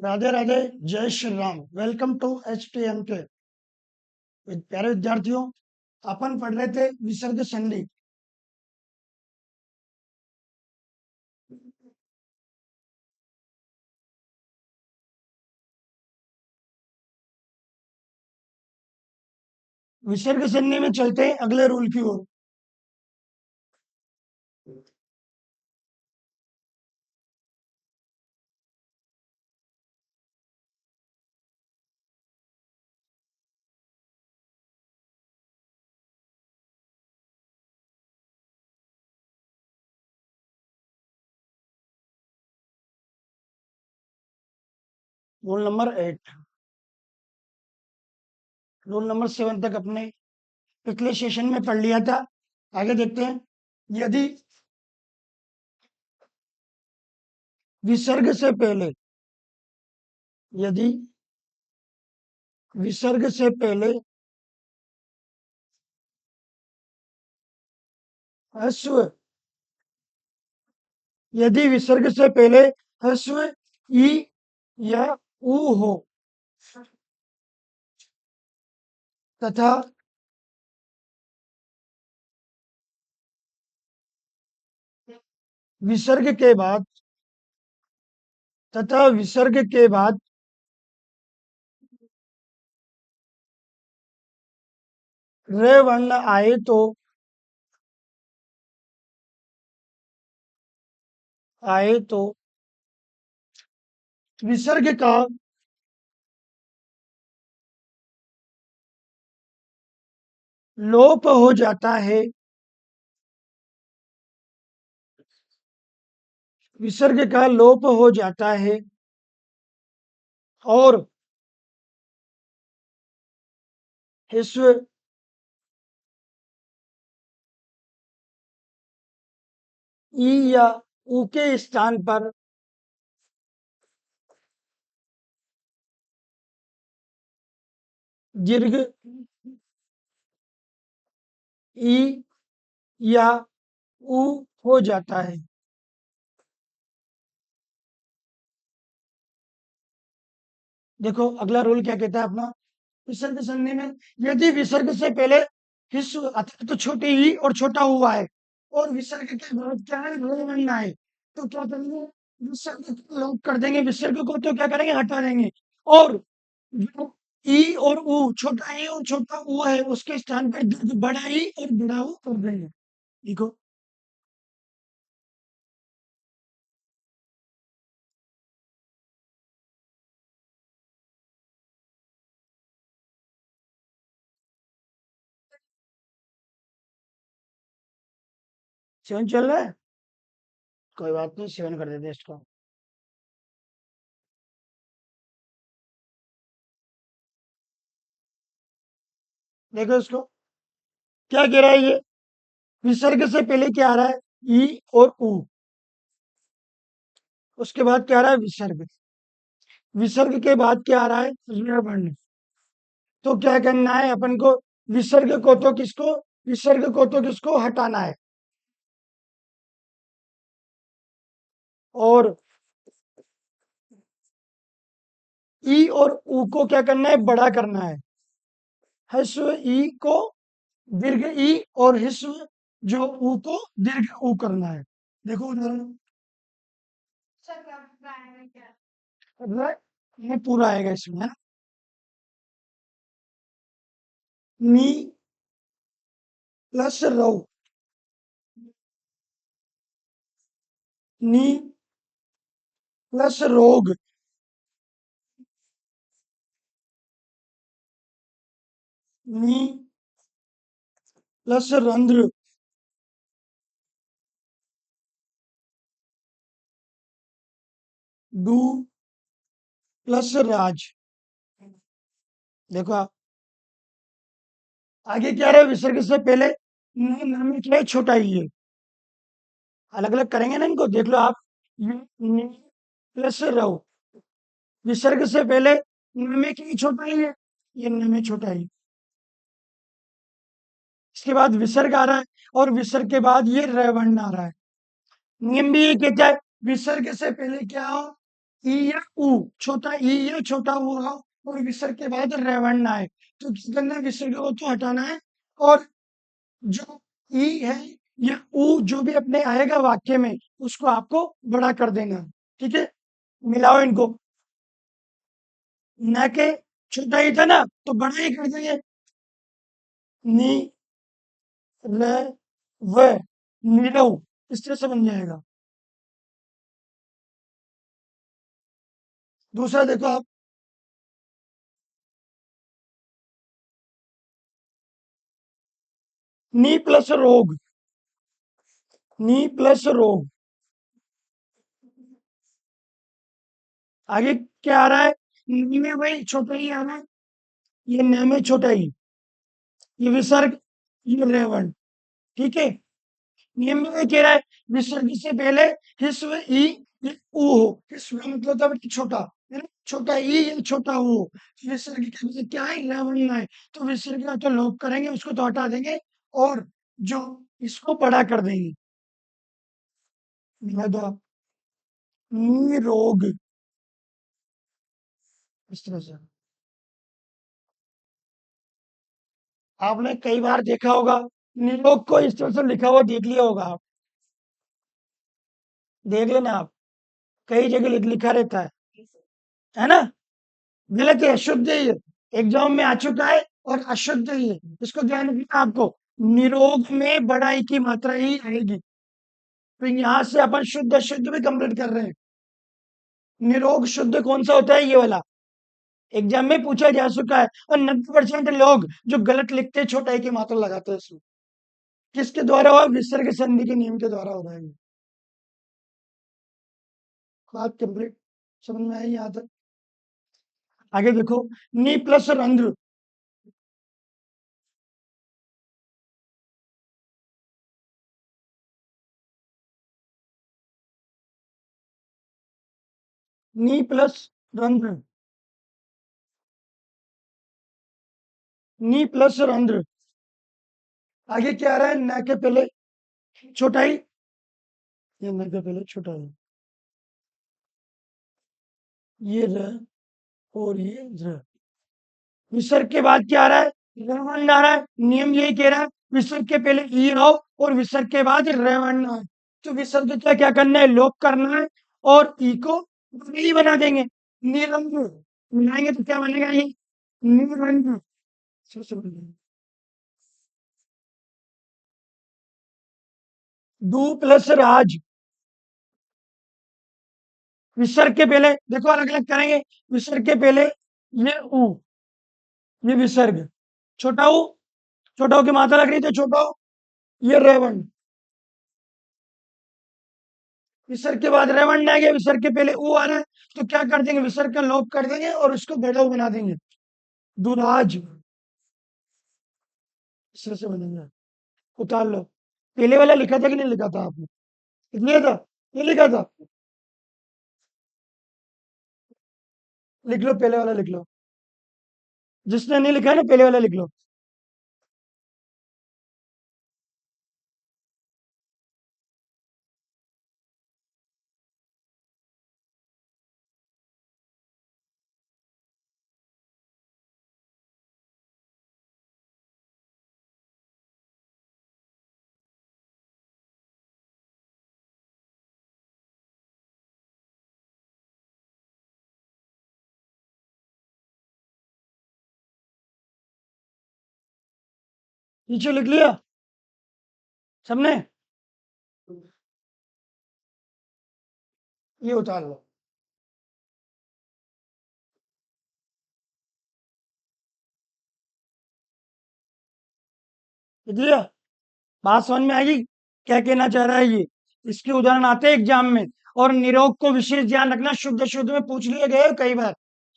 राधे राधे। जय Shri Ram. Welcome to HTM के प्यारे विद्यार्थियों। अपन पढ़ रहे थे विसर्ग संधि। विसर्ग संधि में चलते हैं अगले रूल की ओर। Rule number 8। रूल नंबर 7 तक अपने पिछले सेशन में पढ़ लिया था। आगे देखते हैं। यदि विसर्ग से पहले यदि विसर्ग से पहले ह्रस्व यदि विसर्ग से पहले ह्रस्व ई या ऊ हो तथा विसर्ग के बाद विसर्ग के बाद रे वर्ण आए तो विसर्ग का लोप हो जाता है। विसर्ग का लोप हो जाता है और ह्रस्व ई या ऊ के स्थान पर दीर्घ ई या ऊ हो जाता है। देखो अगला रूल क्या कहता है अपना। विसर्ग संधि में यदि विसर्ग से पहले ह्रस्व अर्थात तो छोटे ई और छोटा हुआ है और विसर्ग के बाद क्या है रे वर्ण आए तो क्या करेंगे, विसर्ग को लोप कर देंगे। विसर्ग को तो क्या करेंगे, हटा देंगे। और जो ई और ऊ, छोटा ई और छोटा ऊ है उसके स्थान पर बड़ा ई और बड़ा ऊ कर देंगे। देखो सेवन चल रहा है, कोई बात नहीं, सेवन कर देते हैं इसको। देखो इसको क्या कह रहा है ये। विसर्ग से पहले क्या आ रहा है, ई और ऊ। उसके बाद क्या आ रहा है विसर्ग। विसर्ग के बाद क्या आ रहा है ऋण वर्ण। तो क्या करना है अपन को, विसर्ग को तो किसको हटाना है और ई और ऊ को क्या करना है, बड़ा करना है। ह्रस्व ई को दीर्घ ई और ह्रस्व जो ऊ को दीर्घ ऊ करना है। देखो उदाहरण ये पूरा आएगा इसमें, है ना। नी प्लस रौ, नी प्लस रोग, नी प्लस रंध्र, डू प्लस राज। देखो आप आगे क्या रहे, विसर्ग से पहले न में क्या है, छोटा ही है। अलग अलग करेंगे ना इनको, देख लो आप। ये नी प्लस रौ, विसर्ग से पहले न में क्या छोटा ही है, ये न में छोटा ही। इसके बाद विसर्ग आ रहा है और विसर्ग के बाद ये र वर्ण आ रहा है। नियम भी ये कहता है विसर्ग से पहले क्या हो, ई या ऊ, छोटा ई या छोटा ऊ हो और विसर्ग के बाद रेवण आए, तो क्या करना है, विसर्ग को तो हटाना है, और जो ई है या ऊ जो भी अपने आएगा वाक्य में उसको आपको बड़ा कर देना है। ठीक है, मिलाओ इनको, न के छोटा ही था ना तो बड़ा ही कर देंगे, नी र व, नीरव, इस तरह से बन जाएगा। दूसरा देखो आप, नी प्लस रोग, नी प्लस रोग, आगे क्या आ रहा है, नी में भाई छोटा ही आ रहा है, ये न में छोटा ही, ये विसर्ग, ये रेवण। ठीक है, नियम में ये कह रहा है, विसर्ग से पहले ह्रस्व ई या ऊ हो, ह्रस्व का मतलब होता है बेटा छोटा, है ना, छोटा ई या छोटा ऊ हो, विसर्ग के मतलब क्या है, रेवण है, तो विसर्ग का तो लोप करेंगे, उसको तो हटा देंगे, और जो इसको बड़ा कर देंगे, मिला दो आप, नी रोग, इस तरह से। आपने कई बार देखा होगा, निरोग को इस तरह से लिखा हुआ देख लिया होगा आप, देख लेना आप, कई जगह लिखा रहता है ना, गलत है, अशुद्ध है ये, एग्जाम में आ चुका है, और अशुद्ध है ये, इसको ध्यान रखना आपको, निरोग में बड़ाई की मात्रा ही आएगी, तो यहाँ से अपन शुद्ध अशुद्ध भी कंप्लीट कर रहे हैं। निरोग शुद्ध कौन सा होता है, ये वाला, एग्जाम में पूछा जा चुका है, और 90% लोग जो गलत लिखते हैं छोटाई की मात्रा लगाते हैं इसमें, किसके द्वारा हुआ, विसर्ग संधि के नियम के द्वारा हो रहा है ये। बात कंप्लीट समझ में आई यहाँ तक, आगे देखो, नी प्लस रंध्र, नी प्लस रंध्र, नी प्लस रंध्र, आगे क्या आ रहा है, न के पहले छोटा ही, ये न के पहले छोटा ही, ये र और ये र, विसर्ग के बाद क्या आ रहा है, रेवण आ रहा है, नियम यही कह रहा है, विसर्ग के पहले ई आओ और विसर्ग के बाद रेवण आए, तो विसर्ग का क्या करना है, लोप करना है, और ई को ई बना देंगे, निरंग, मिलाएंगे तो क्या बनेगा ये, निरंग, सबसे बनेगा, दू प्लस राज, विसर्ग के पहले देखो अलग अलग करेंगे, विसर्ग के पहले ये ऊ, ये विसर्ग, छोटा ऊ, छोटा ऊ की मात्रा लग रही, तो छोटा ऊ, ये रेवण, विसर्ग के बाद रेवण आ गया, विसर्ग के पहले ऊ आ रहा है, तो क्या कर देंगे, विसर्ग का लोप कर देंगे और उसको बेड़ा बना देंगे, दुराज, इस तरह से बनेगा, उतार लो, पहले वाला लिखा था कि नहीं लिखा था आपने, लिख लिया था, ये लिखा था, लिख लो पहले वाला लिख लो, जिसने नहीं लिखा है ना पहले वाला लिख लो, नीचे लिख लिया सबने, ये उतार लो, लिख लिया, बात समझ में आएगी, क्या कहना चाह रहा है ये, इसके उदाहरण आते हैं एग्जाम में, और निरोग को विशेष ध्यान रखना, शुद्ध शुद्ध में पूछ लिए गए कई बार,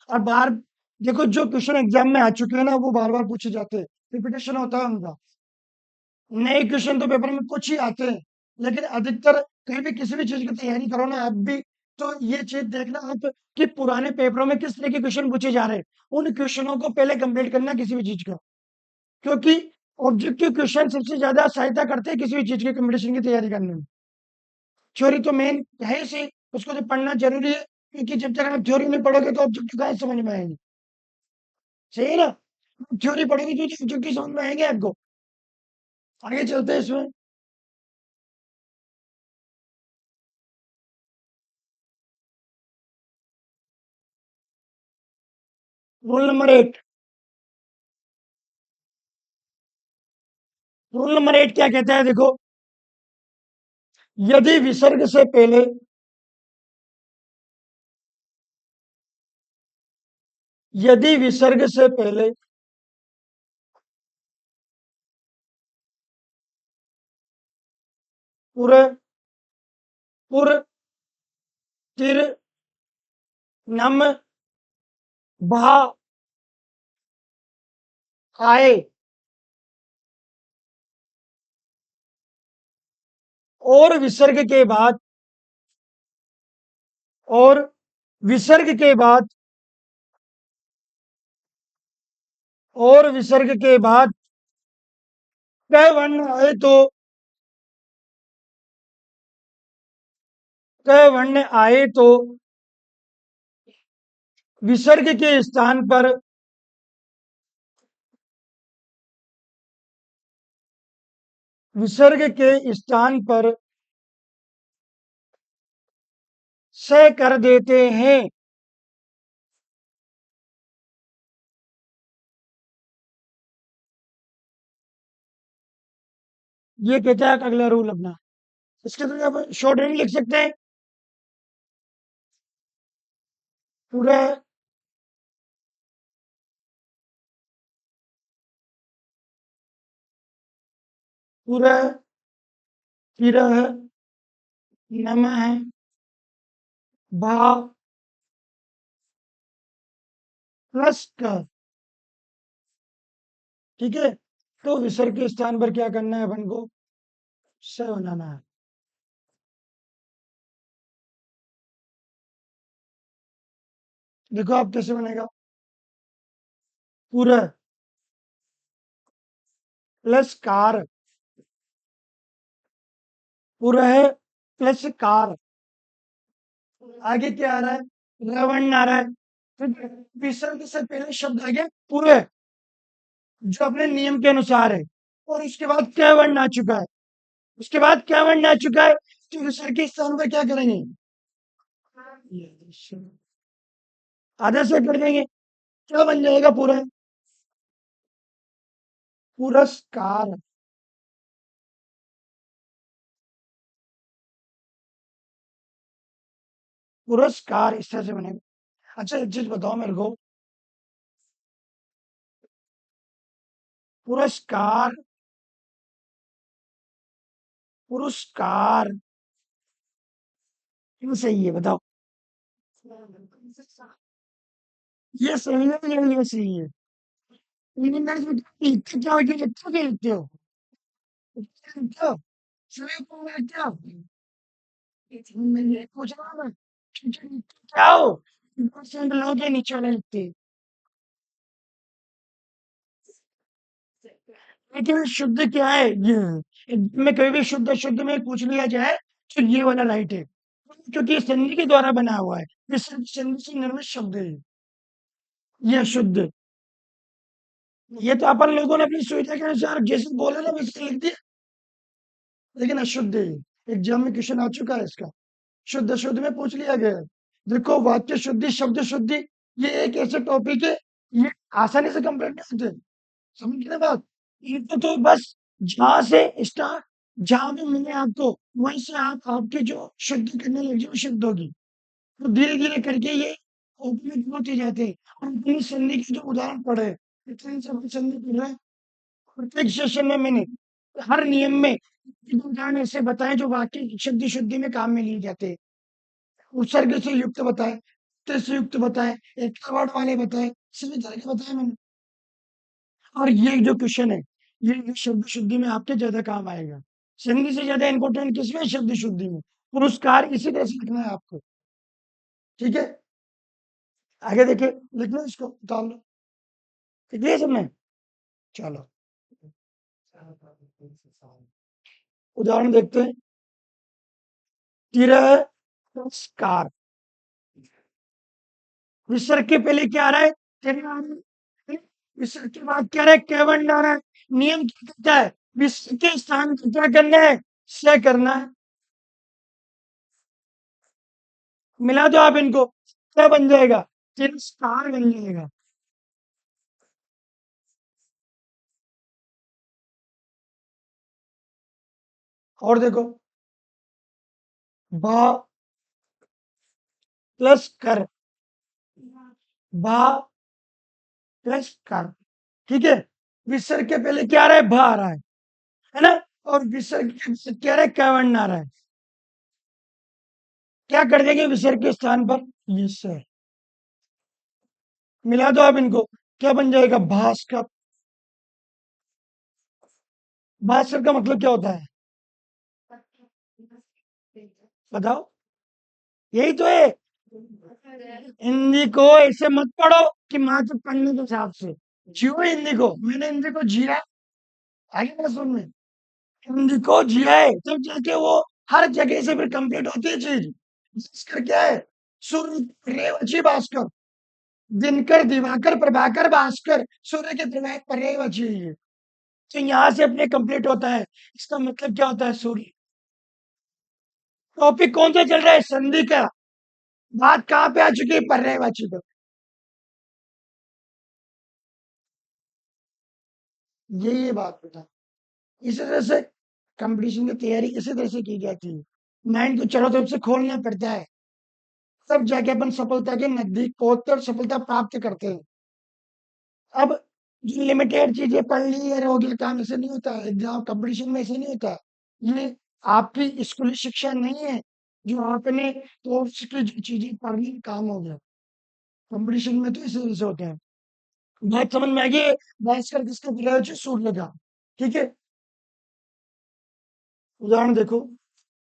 और बार देखो जो क्वेश्चन एग्जाम में आ चुके हैं ना वो बार बार पूछे जाते हैं, रिपीटेशन होता है उनका, नए क्वेश्चन तो पेपर में कुछ ही आते हैं, लेकिन अधिकतर कहीं भी किसी भी चीज की तैयारी करो ना आप भी, तो ये चीज देखना आप कि पुराने पेपरों में किस तरह के क्वेश्चन पूछे जा रहे हैं, उन क्वेश्चनों को पहले कंप्लीट करना किसी भी चीज का, क्योंकि ऑब्जेक्टिव क्वेश्चन सबसे ज्यादा सहायता करते हैं किसी भी चीज के कंपटीशन की तैयारी करने में, थ्योरी तो मेन है ही सही, उसको तो पढ़ना जरूरी है, क्योंकि जब तक आप थ्योरी नहीं पढ़ोगे तो ऑब्जेक्टिव कहाँ से समझ में आएंगे? सही है ना? थ्योरी पढ़ोगे तो ऑब्जेक्टिव समझ में आएंगे आपको। आगे चलते हैं इसमें। Rule number 8। रूल नंबर 8 क्या कहता है देखो, यदि विसर्ग से पहले यदि विसर्ग से पहले पुर पुर तिर नम भा आए और विसर्ग के बाद और विसर्ग के बाद और विसर्ग के बाद क वर्ण आए तो क वर्ण आए तो विसर्ग के स्थान पर विसर्ग के स्थान पर से कर देते हैं। ये कहता है अगला रूल अपना। इसके तो आप शॉर्ट हैंड लिख सकते हैं। पूरा पूरा विरह नमः भा प्लस क। ठीक है, तो विसर्ग के स्थान पर क्या करना है अपन को? स बनाना है। देखो आप कैसे बनेगा। पूरा प्लस कार, पूरा है प्लस कार, आगे क्या आ रहा है? रवण आ रहा है। ठीक है, विसर्ग से पहले शब्द आ गया पूरे, जो अपने नियम के अनुसार है, और उसके बाद क्या वर्ण आ चुका है? उसके बाद क्या वर्ण आ चुका है? तो विसर्ग के स्थान पर क्या करेंगे? आधा से कर देंगे, क्या बन जाएगा पूरा? पुरस्कार। पुरस्कार इस तरह से बनेगा। अच्छा एक चीज बताओ मेरे को, पुरस्कार पुरस्कार क्यों सही है बताओ? ये सही है या ये सही है? लेकिन मैं इसमें लिखते क्या हो, ये लिखते क्या लिखते हो? लिखते हो सभी को लिखते हो? मैं ये पूछ रहा हूँ मैं, क्या हो? परसेंट लोग ये नीचे वाले लिखते हैं। लेकिन शुद्ध क्या है ये? में कभी भी शुद्ध शुद्ध में पूछ लिया जाए तो ये वाला राइट है, क्योंकि ये संधि के द्वारा बना हुआ है। ये संधि से निर्मित शब्द है। ये शुद्ध, ये तो अपन लोगों ने अपनी सुविधा के अनुसार जैसे बोला ना वैसे लिख दिया, लेकिन अशुद्ध है। एग्जाम में क्वेश्चन आ चुका है इसका, शुद्ध शुद्ध में पूछ लिया गया है। देखो वाक्य शुद्धि शब्द शुद्धि, ये एक ऐसे टॉपिक है, ये आसानी से कंप्लीट नहीं होते। समझ रहे बात? इनको तो बस जहां से स्टार्ट, जहां भी मिले आपको वहीं से आप आपके जो शुद्ध करने लग जाओ शुद्ध होगी। तो धीरे धीरे करके ये ओपन होते जाते हैं। और अपनी संधि के जो उदाहरण पढ़े, इतने सब संधि पढ़ रहे हैं, प्रत्येक सेशन में मैंने हर नियम में एक उदाहरण ऐसे बताए जो वाक्य शुद्धि शुद्धि में काम में लिए जाते हैं। उपसर्ग से युक्त बताए, त्र से युक्त बताए, एक वर्ड वाले बताए, सभी तरह के बताए मैंने। और ये जो क्वेश्चन है, ये शब्द शुद्धि में आपके ज्यादा काम आएगा। संधि से ज्यादा इंपॉर्टेंट किसमें? शब्द शुद्धि में। पुरस्कार इसी तरह से लिखना है आपको। ठीक है, आगे देखिए, लिख लो इसको, उतार लो। ठीक है सबने? चलो उदाहरण देखते हैं। तिरस्कार, विसर्ग के पहले क्या आ रहा है? तेरा आ रहा है। विसर्ग के बाद क्या आ रहा है? कैवंड आ रहा है। नियम क्या कहता है? विसर्ग के स्थान पर क्या करना है? से करना है। मिला दो आप इनको, क्या बन जाएगा? तिरस्कार बन जाएगा। और देखो, बा प्लस कर, बा प्लस कर, ठीक है। विसर्ग के पहले क्या आ रहा है? भा आ रहा है ना? और विसर्ग के बाद क्या आ रहा है? कैवंड आ रहा है। क्या कर देंगे विसर्ग के स्थान पर? ये से मिला दो आप इनको, क्या बन जाएगा? भास्कर। भास्कर का मतलब क्या होता है? बताओ। यही तो है। हिंदी को ऐसे मत पढ़ो कि मात्र पढ़ने के हिसाब से जियो हिंदी को। मैंने हिंदी को जिया, आगे ना सुन में। हिंदी को जिया है तब जाके वो हर जगह से फिर कंप्लीट होती है चीज। भास्कर क्या है? सूर्य रेवची भास्कर, दिनकर दिवाकर प्रभाकर भास्कर, सूर्य के प्रभाव पर रेवची है। तो यहाँ से अपने कंप्लीट होता है। इसका मतलब क्या होता है? सूर्य। टॉपिक कौन सा चल रहा है? संधि का। बात कहाँ पे आ चुकी है? पर्यायवाची पे। ये बात बता। इसी तरह से कंपटीशन की तैयारी इसी तरह से की जाती है। माइंड को चारों तरफ से खोलना पड़ता है, तब जाके अपन सफलता के नजदीक पहुंचते और सफलता प्राप्त करते हैं। अब जो लिमिटेड चीजें पढ़ ली और हो गया काम, ऐसे नहीं होता। एग्जाम कंपटीशन में ऐसे नहीं होता। ये आपकी स्कूली शिक्षा नहीं है जो आपने कोर्स की जो चीजें पढ़ ली काम हो गया। कंपटीशन में तो इसी वजह से होते हैं। बात समझ में आ गई? बहस कर किसका प्रयोग सूर्य का, ठीक है। उदाहरण देखो,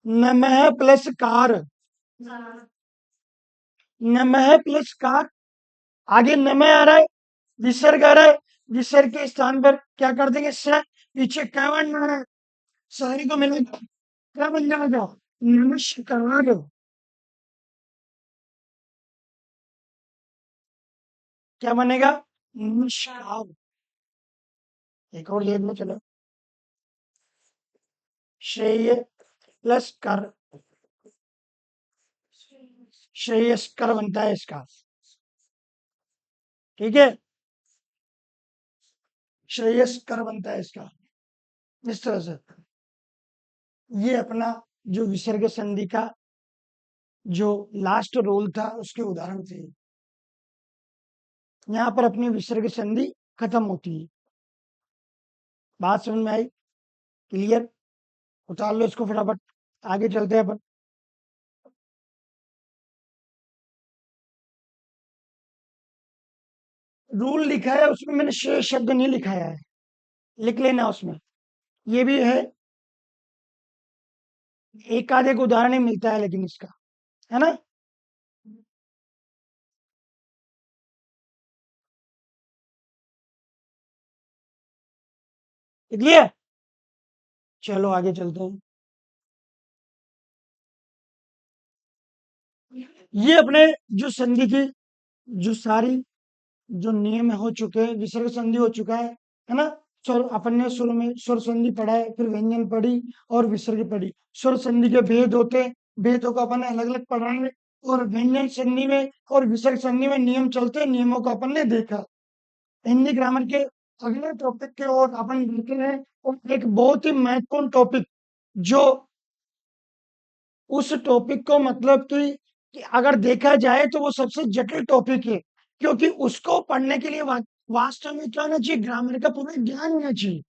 नमः प्लस कार, नमः प्लस कार, आगे नमः आ रहा है, विसर्ग आ रहा है। विसर्ग के स्थान पर क्या कर देंगे? स। पीछे कैवन आ रहा है, सारी को मिलेगा, क्या बन जाएगा? नमस्कार। क्या बनेगा? नमस्कार। एक और देख लो चलो, श्रेय प्लस कर, श्रेयस्कर बनता है इसका, ठीक है। श्रेयस्कर बनता है इसका इस तरह से। ये अपना जो विसर्ग संधि का जो लास्ट रोल था उसके उदाहरण थे। यहाँ पर अपनी विसर्ग संधि खत्म होती है। बात समझ में आई? क्लियर? उतार लो इसको फटाफट, आगे चलते हैं अपन। रूल लिखा है उसमें, मैंने शेष शब्द नहीं लिखाया है, लिख लेना उसमें। ये भी है, एक आध एक उदाहरण ही मिलता है लेकिन इसका, है ना? लिख लिया? चलो आगे चलते हैं। ये अपने जो संधि की जो सारी जो नियम हो चुके हैं, विसर्ग संधि हो चुका है ना? स्वर अपन ने शुरू में स्वर संधि पढ़ा है, फिर व्यंजन पढ़ी और विसर्ग पढ़ी। स्वर संधि के भेद होते हैं, भेदों को अपन ने अलग अलग पढ़ाएंगे। और व्यंजन संधि में और विसर्ग संधि में नियम चलते हैं, नियमों को अपन ने देखा। हिंदी ग्रामर के अगले टॉपिक के और अपन बढ़ते हैं। और एक बहुत ही महत्वपूर्ण टॉपिक, जो उस टॉपिक को मतलब कि अगर देखा जाए तो वो सबसे जटिल टॉपिक है, क्योंकि उसको पढ़ने के लिए वास्तव में क्या होना चाहिए? ग्रामर का पूरा ज्ञान होना चाहिए।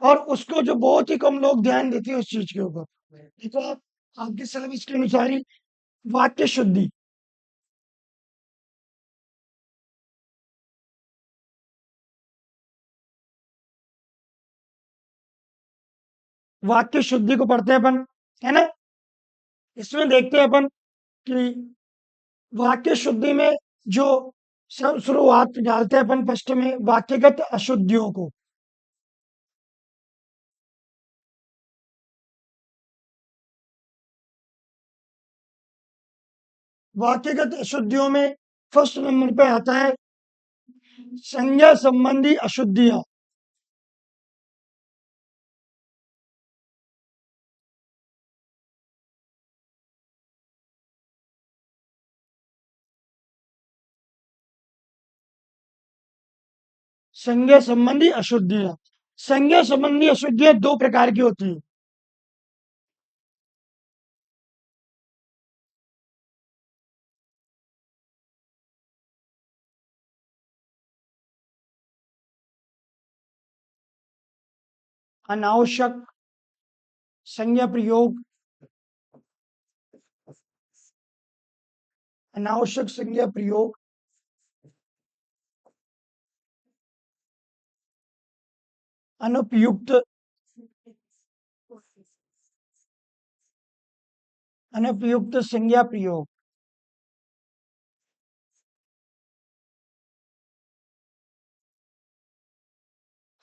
और उसको जो बहुत ही कम लोग ध्यान देते हैं उस चीज के ऊपर। देखो आप, आपके सिलेबस के अनुसार ही वाक्य शुद्धि, वाक्य शुद्धि को पढ़ते हैं अपन, है ना? इसमें देखते हैं अपन कि वाक्य शुद्धि में जो शुरुआत डालते हैं अपन फर्स्ट में वाक्यगत अशुद्धियों को। वाक्यगत अशुद्धियों में फर्स्ट नंबर पे आता है संज्ञा संबंधी अशुद्धियां। संज्ञा संबंधी अशुद्धियां। संज्ञा संबंधी अशुद्धियां दो प्रकार की होती है। अनावश्यक संज्ञा प्रयोग, अनावश्यक संज्ञा प्रयोग, अनुपयुक्त, अनुपयुक्त संज्ञा प्रयोग।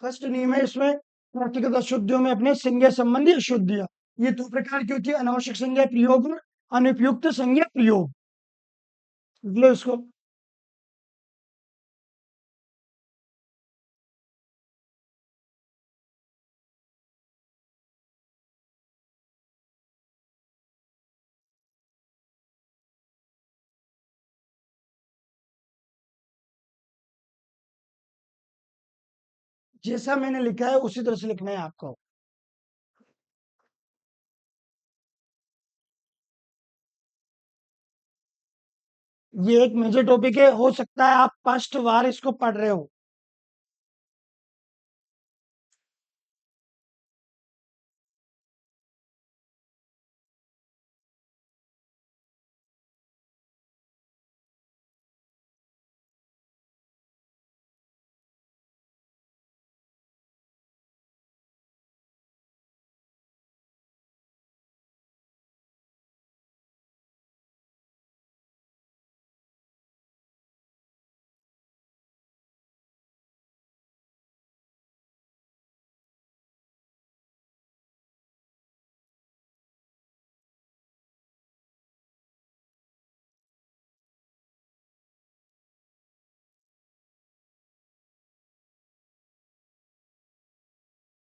फर्स्ट नियम है इसमें व्यक्तिगत अशुद्धियों में अपने संज्ञा संबंधी अशुद्धियां। ये दो प्रकार की होती है, अनावश्यक संज्ञा प्रयोग और अनुपयुक्त संज्ञा प्रयोग। लो इसको। जैसा मैंने लिखा है उसी तरह से लिखना है आपको। ये एक मेजर टॉपिक है, हो सकता है आप फर्स्ट बार इसको पढ़ रहे हो।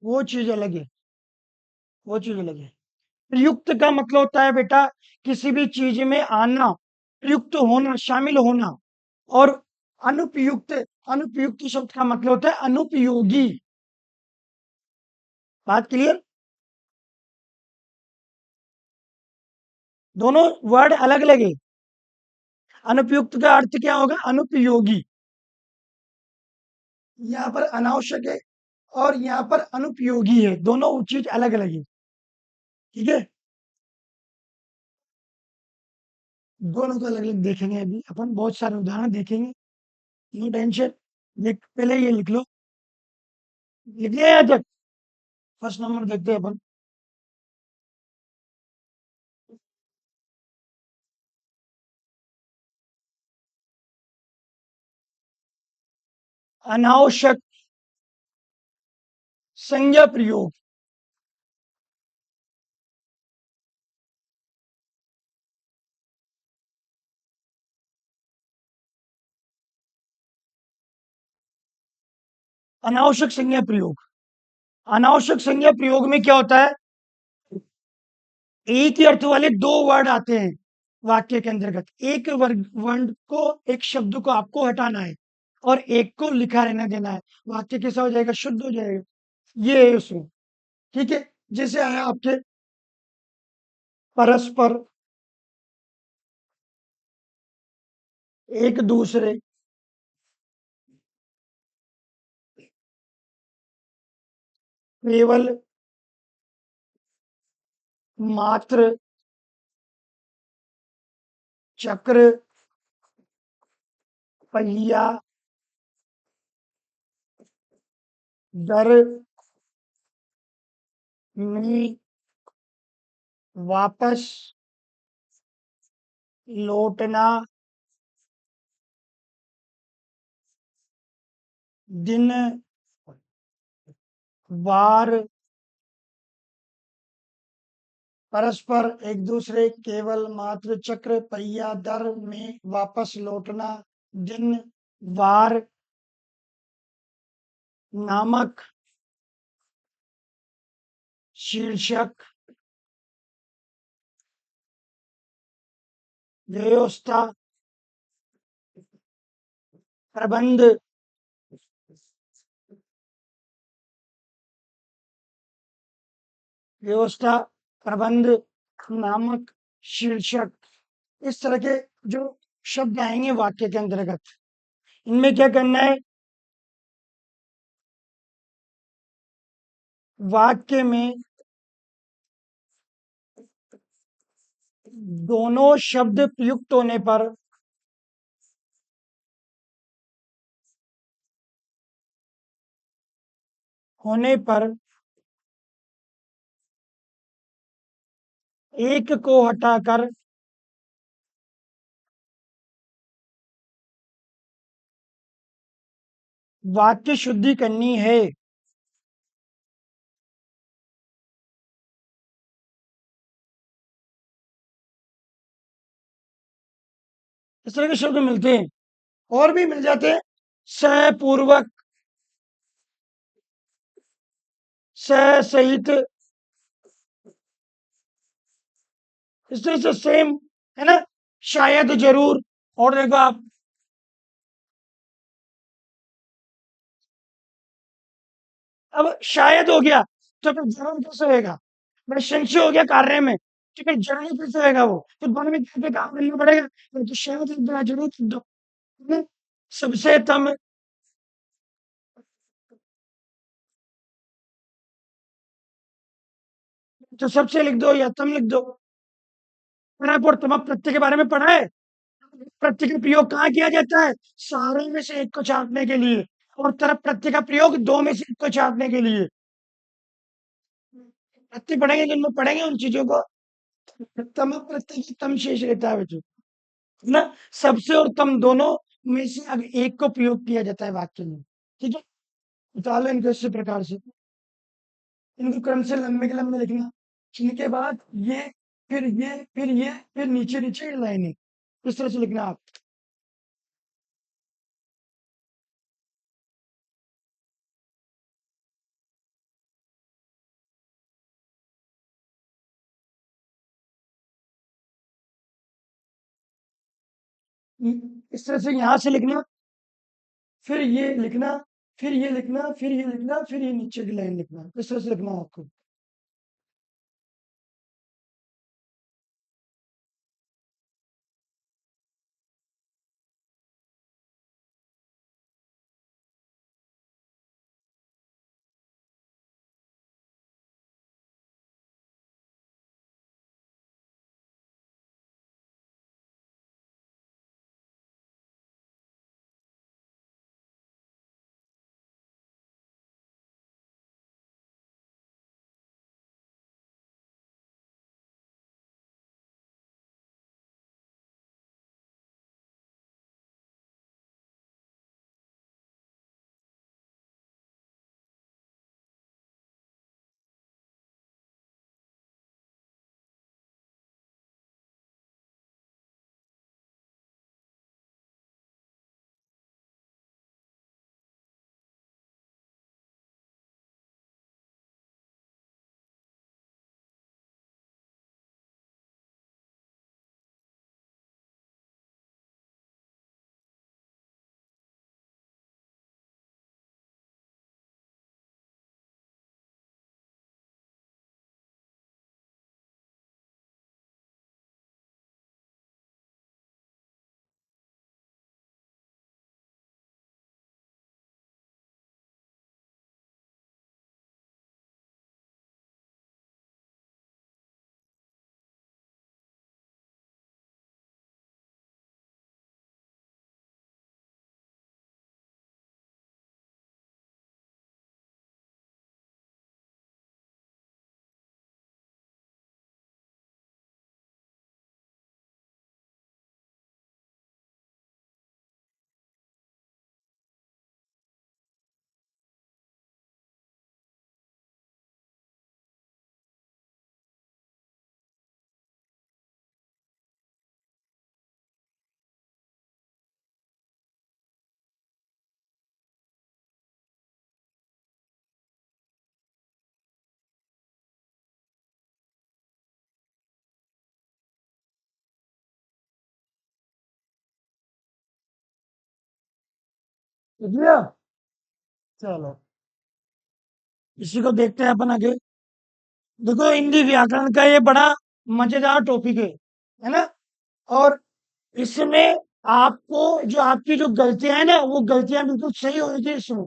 वो चीज अलग है, वो चीज अलग है। प्रयुक्त का मतलब होता है बेटा किसी भी चीज में आना, प्रयुक्त होना, शामिल होना। और अनुपयुक्त, अनुपयुक्त शब्द का मतलब होता है अनुपयोगी। बात क्लियर? दोनों वर्ड अलग अलग है। अनुपयुक्त का अर्थ क्या होगा? अनुपयोगी। यहाँ पर अनावश्यक है और यहाँ पर अनुपयोगी है, दोनों चीज अलग अलग है। ठीक है, दोनों को अलग अलग देखेंगे अभी अपन, बहुत सारे उदाहरण देखेंगे। No tension. लिख, पहले ये लिख लो। लिख लिया यहाँ तक? फर्स्ट नंबर देखते हैं अपन। अनावश्यक संज्ञा प्रयोग। अनावश्यक संज्ञा प्रयोग, अनावश्यक संज्ञा प्रयोग में क्या होता है? एक ही अर्थ वाले दो वर्ड आते हैं वाक्य के अंतर्गत। एक वर्ड को, एक शब्द को आपको हटाना है और एक को लिखा रहने देना है। वाक्य कैसा हो जाएगा? शुद्ध हो जाएगा। ये है उसमें। ठीक है, जैसे आया आपके परस्पर, एक दूसरे, केवल, मात्र, चक्र, पहिया, दर, में, वापस, लौटना, दिन, वार, परस्पर एक दूसरे केवल मात्र चक्र पहिया दर में वापस लौटना दिन वार नामक शीर्षक व्यवस्था प्रबंध व्यवस्था प्रबंध नामक शीर्षक इस तरह के जो शब्द आएंगे वाक्य के अंतर्गत, इनमें क्या करना है, वाक्य में दोनों शब्द प्रयुक्त होने पर एक को हटाकर वाक्य शुद्धि करनी है। इस तरह के शब्द मिलते हैं, और भी मिल जाते हैं, सपूर्वक, सहित, इस तरह से सेम, है ना, शायद, जरूर। और देखो आप, अब शायद हो गया तो फिर जरूर कैसे होएगा, मैं संशय हो गया कार्य में, तो फिर जरूर कैसे होएगा, वो फिर दोनों में क्या काम करना पड़ेगा, तो शायद लिख दो, जरूर लिख दो, है ना? सबसे तम, तो सबसे लिख दो या तम लिख दो। पर और तम प्रत्यय के बारे में पढ़ा है, प्रत्यय का प्रयोग कहाँ किया जाता है, सारों में से एक को छांटने के लिए, और तरफ प्रत्यय का प्रयोग दो में से एक को छांटने के लिए। प्रत्यय पढ़ेंगे, जिनमें पढ़ेंगे उन चीजों को, तम प्रत्यय की तम शेष रहता है बच्चों, है ना? सबसे और तम दोनों में से अब एक को प्रयोग किया जाता है वाक्य में। ठीक है, उतार लो इनको इसी प्रकार से, इनको क्रम से लंबे के लंबे लिखना, इनके बाद ये, फिर ये, फिर ये, फिर नीचे नीचे लाइनें, इस तरह से लिखना आप। इस तरह से यहाँ से लिखना, फिर ये लिखना, फिर ये लिखना, फिर ये लिखना, फिर ये नीचे की लाइन लिखना, इस तरह से लिखना है आपको। लिख लिया? चलो, इसी को देखते हैं अपन आगे। देखो, हिंदी व्याकरण का ये बड़ा मजेदार टॉपिक है ना? और इसमें आपको जो आपकी जो गलतियां हैं ना, वो गलतियां बिल्कुल सही होनी चाहिए इसमें।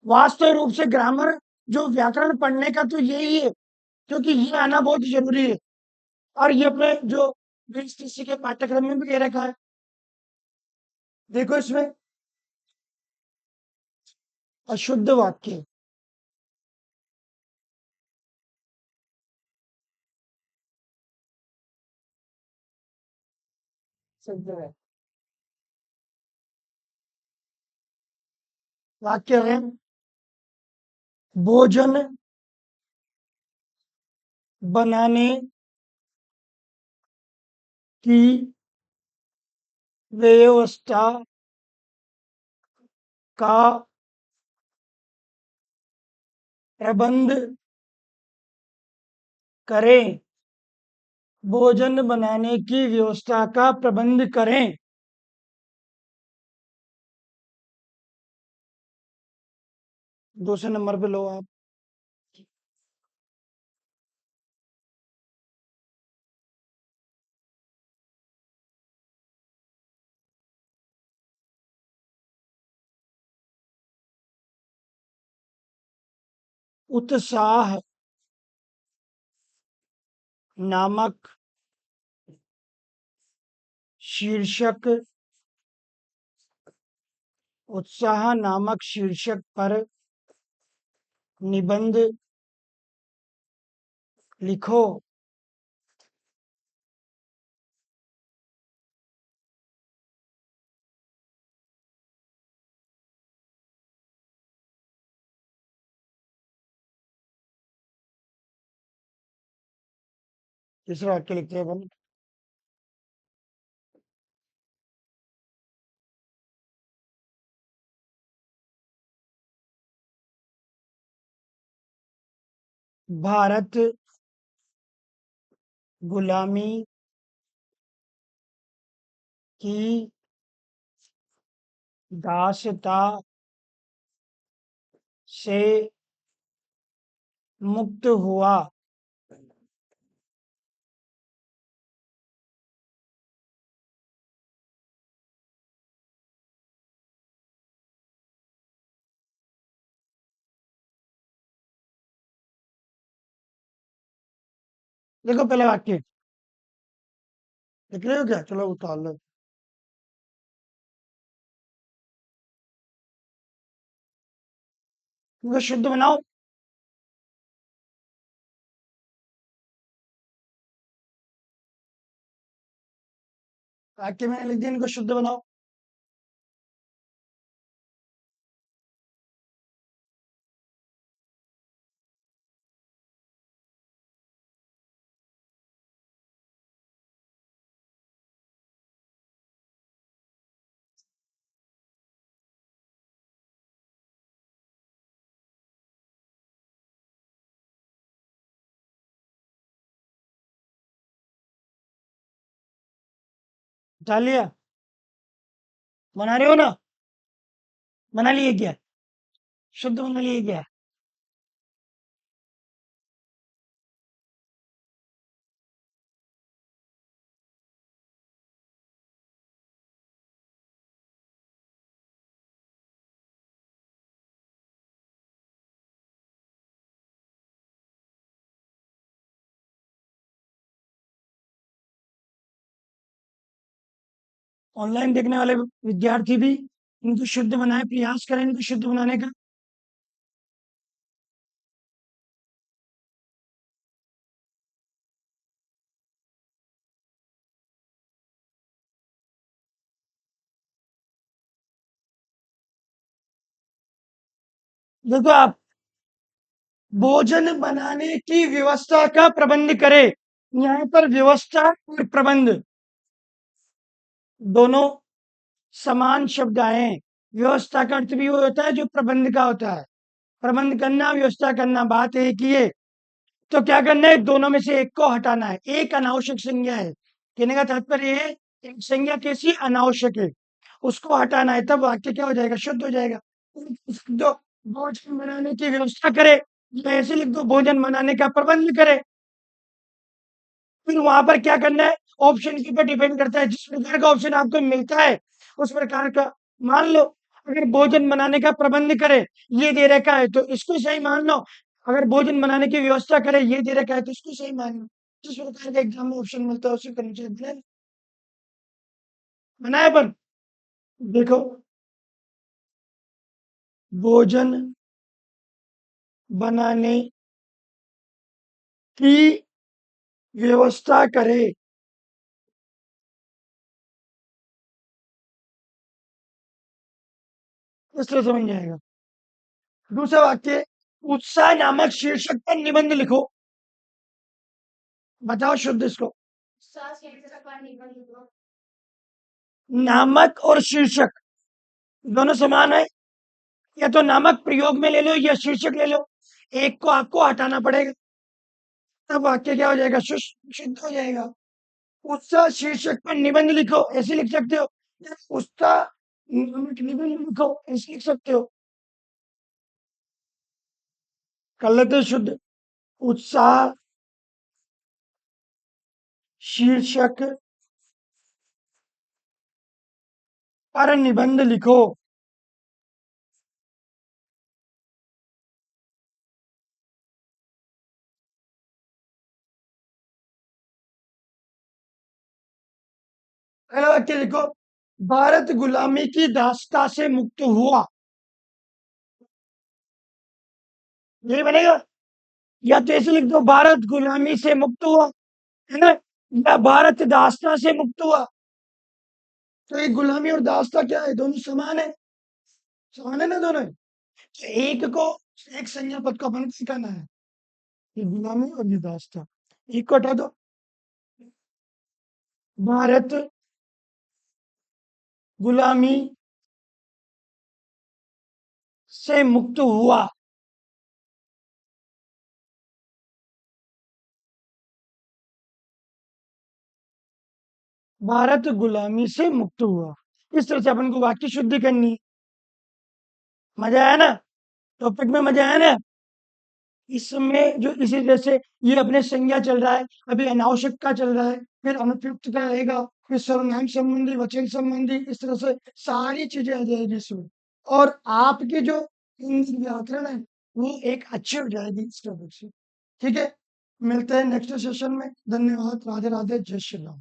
वास्तव रूप से ग्रामर, जो व्याकरण पढ़ने का तो यही है, क्योंकि ये आना बहुत जरूरी है। और ये अपने जो बीएसटीसी के पाठ्यक्रम में भी दे रखा है। देखो इसमें, अशुद्ध वाक्य, शुद्ध है। वाक्य है, भोजन बनाने की व्यवस्था का प्रबंध करें। भोजन बनाने की व्यवस्था का प्रबंध करें। दूसरे नंबर पे लो आप। उत्साह नामक शीर्षक, उत्साह नामक शीर्षक पर निबंध लिखो। तीसरा वाक्य लिखते हैं अपन। भारत गुलामी की दासता से मुक्त हुआ। देखो पहला वाक्य, लिख रहे हो क्या? चलो उतार लो। इनको शुद्ध बनाओ। वाक्य मैंने लिख दिया, इनको शुद्ध बनाओ। डाल लिया? बना रहे हो ना? बना लिए क्या? शुद्ध बना लिए क्या? ऑनलाइन देखने वाले विद्यार्थी भी इनको शुद्ध बनाए, प्रयास करें इनको शुद्ध बनाने का। देखो आप, भोजन बनाने की व्यवस्था का प्रबंध करें। यहाँ पर व्यवस्था और प्रबंध दोनों समान शब्द आए हैं। व्यवस्था का अर्थ भी वो होता है जो प्रबंध का होता है। प्रबंध करना, व्यवस्था करना, बात एक ही है। तो क्या करना है, दोनों में से एक को हटाना है। एक अनावश्यक संज्ञा है। कहने का तात्पर्य है, एक संज्ञा कैसी? अनावश्यक है। उसको हटाना है, तब वाक्य क्या हो जाएगा? शुद्ध हो जाएगा। लिख दो भोजन बनाने की व्यवस्था करे, या ऐसे लिख दो भोजन बनाने का प्रबंध करे। फिर वहां पर क्या करना है? ऑप्शन के ऊपर डिपेंड करता है, जिस प्रकार का ऑप्शन आपको मिलता है उस प्रकार का मान लो। अगर भोजन बनाने का प्रबंध करे ये दे रखा है तो इसको सही मान लो, अगर भोजन बनाने की व्यवस्था करे ये दे रखा है तो इसको सही मान लो। जिस प्रकार का एग्जाम में ऑप्शन मिलता है उसी को नीचे बनाए। पर देखो, भोजन बनाने की व्यवस्था करे, इस तरह समझ जाएगा। दूसरा वाक्य, उत्साह नामक शीर्षक पर निबंध लिखो। बताओ शुद्ध इसको। नामक और शीर्षक दोनों समान है, या तो नामक प्रयोग में ले लो या शीर्षक ले लो, एक को आपको हटाना पड़ेगा, तब वाक्य क्या हो जाएगा? शुद्ध हो जाएगा। उत्साह शीर्षक पर निबंध लिखो ऐसे लिख सकते हो, या उत्साह नामक निबंध लिखो ऐसे लिख सकते हो। कर लेते हैं शुद्ध। उत्साह शीर्षक पर निबंध लिखो। पहला वाक्य लिखो, भारत गुलामी की दास्ता से मुक्त हुआ। यही बनेगा। या तो ऐसे लिख दो, भारत गुलामी से मुक्त हुआ, है ना, या भारत दास्ता से मुक्त हुआ। तो ये गुलामी और दास्ता क्या है? दोनों समान है। समान है ना दोनों। तो एक को, एक संज्ञा पद को अपन सिखाना है, ये गुलामी और ये दास्ता। एक को हटा दो, भारत गुलामी से मुक्त हुआ। भारत गुलामी से मुक्त हुआ। इस तरह से अपन को वाक्य शुद्धि करनी है। मजा आया ना? टॉपिक में मजा आया ना? इसमें जो इसी तरह से ये अपने संज्ञा चल रहा है, अभी अनावश्यक का चल रहा है, फिर अनुपयुक्त का आएगा, फिर सर्वनाम संबंधी, वचन संबंधी, इस तरह से सारी चीजें आ जाएगी इसमें। और आपकी जो हिंदी व्याकरण है वो एक अच्छी हो जाएगी इस टॉपिक से। ठीक है, मिलते हैं नेक्स्ट सेशन में। धन्यवाद। राधे राधे, जय श्री राम।